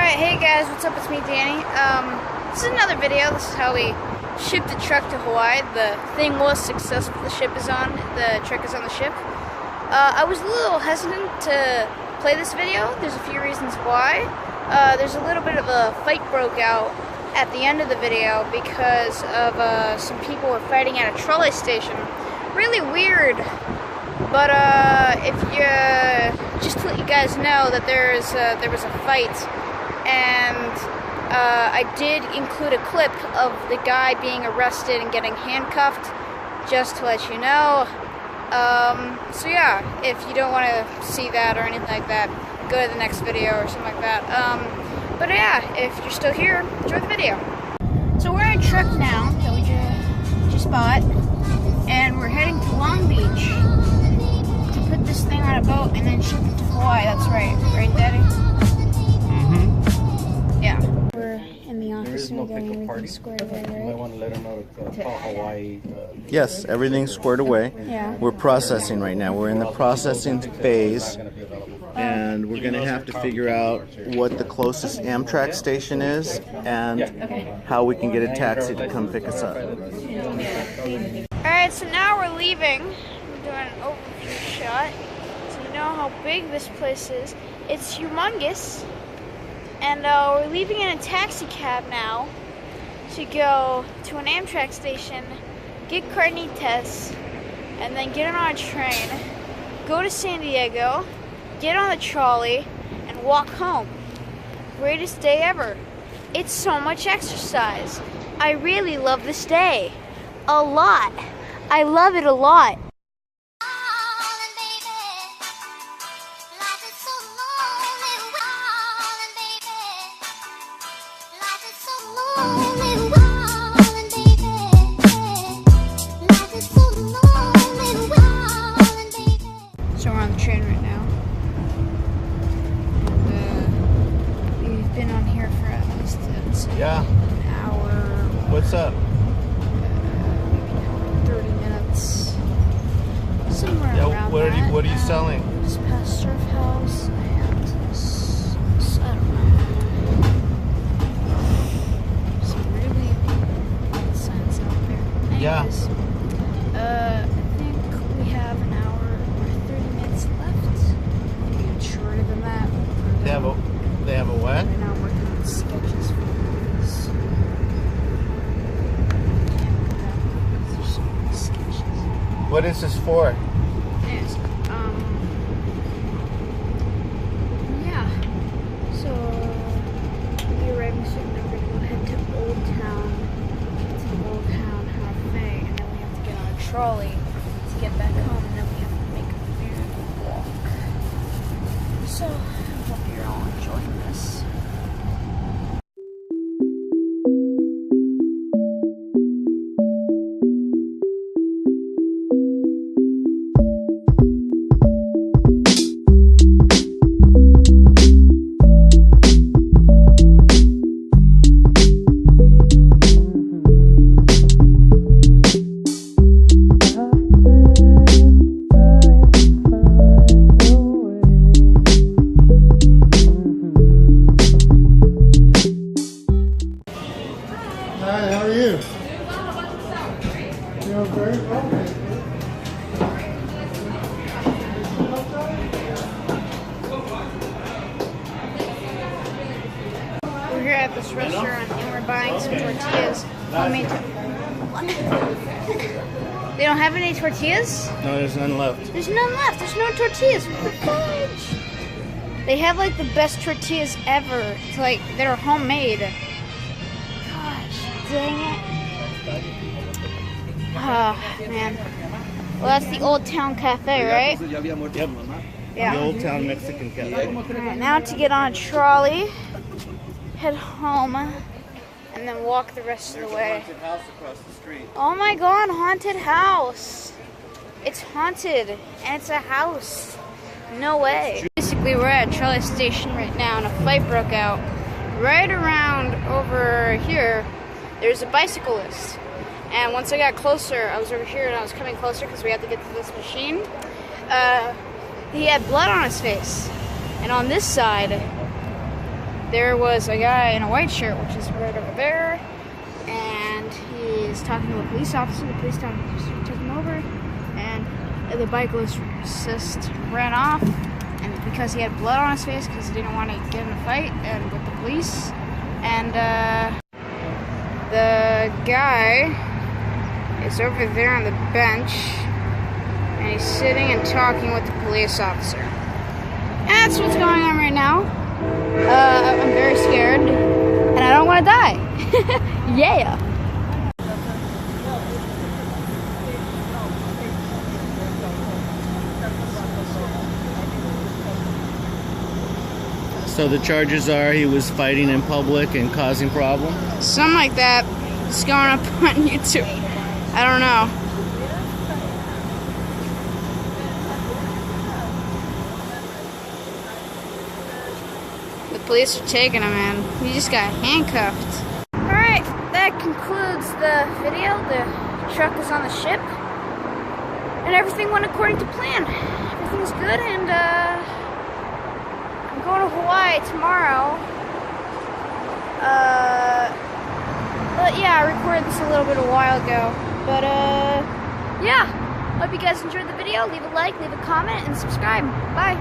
Alright, hey guys, what's up? It's me, Danny. This is another video. This is how we shipped a truck to Hawaii. The thing was successful. The truck is on the ship. I was a little hesitant to play this video. There's a few reasons why. There's a little bit of a fight broke out at the end of the video because of some people were fighting at a trolley station. Really weird. But if you just to let you guys know that there was a fight, and I did include a clip of the guy being arrested and getting handcuffed, just to let you know. So yeah, if you don't want to see that or anything like that, go to the next video or something like that. But yeah, if you're still here, enjoy the video. So we're in a truck now that we just bought, and we're heading to Long Beach to put this thing on a boat and then ship it to Hawaii. That's right, Daddy? Mm-hmm. Yeah. We're in the office and getting everything squared away, right? You might want to let them know it's called Hawaii. Yes, everything's squared away. Yeah. We're processing right now. We're in the processing phase, and we're going to have to figure out what the closest Amtrak station is and how we can get a taxi to come pick us up. Alright, so now we're leaving. We're doing an overview shot so you know how big this place is. It's humongous. And we're leaving in a taxi cab now to go to an Amtrak station, get carnitas, and then get on a train, go to San Diego, get on the trolley, and walk home. Greatest day ever. It's so much exercise. I really love this day. A lot. I love it a lot. So we're on the train right now, and we've been on here for at least an hour. What's up? Maybe an hour and 30 minutes, somewhere around that. What are you selling? Just past Surf House and this, I don't know. Some really big signs out there. Anyways, I think we have an hour or 30 minutes left. Maybe even shorter than that. They have a what? Right now I'm working on sketches for this. There's so many sketches. What is this for? Anyways, yeah. So we'll be arriving soon. Then we're gonna go head to Old Town Cafe, and then we have to get on a trolley to get back home, and then we have to make a weird walk. So I hope you're all enjoying this. Hi, how are you? Doing very well. We're here at this restaurant and we're buying some tortillas. Homemade what? They don't have any tortillas? No, there's none left. There's none left. There's no tortillas. What the fudge? They have like the best tortillas ever. It's like they're homemade. Gosh, dang it. Oh, man. Well, that's the Old Town Cafe, right? Yep. Yeah. The Old Town Mexican Cafe. Alright, now to get on a trolley, head home, and then walk the rest of the way. Haunted house across the street. Oh my god, haunted house! It's haunted, and it's a house. No way. Basically, we're at a trolley station right now, and a fight broke out. Right around over here, there's a bicyclist. And once I got closer, I was over here and I was coming closer because we had to get to this machine. He had blood on his face. And on this side, there was a guy in a white shirt, which is right over there, and he's talking to a police officer. The police officer took him over, and the bicyclist just ran off, and because he had blood on his face because he didn't want to get in a fight and with the police, and the guy is over there on the bench, and he's sitting and talking with the police officer. That's what's going on right now. I'm very scared, and I don't want to die. Yeah. So the charges are he was fighting in public and causing problems? Something like that. It's going up on YouTube. I don't know. The police are taking him, man. He just got handcuffed. Alright, that concludes the video. The truck is on the ship. And everything went according to plan. Everything's good, and I'm going to Hawaii tomorrow. But yeah, I recorded this a little bit a while ago. But yeah, hope you guys enjoyed the video. Leave a like, leave a comment, and subscribe. Bye.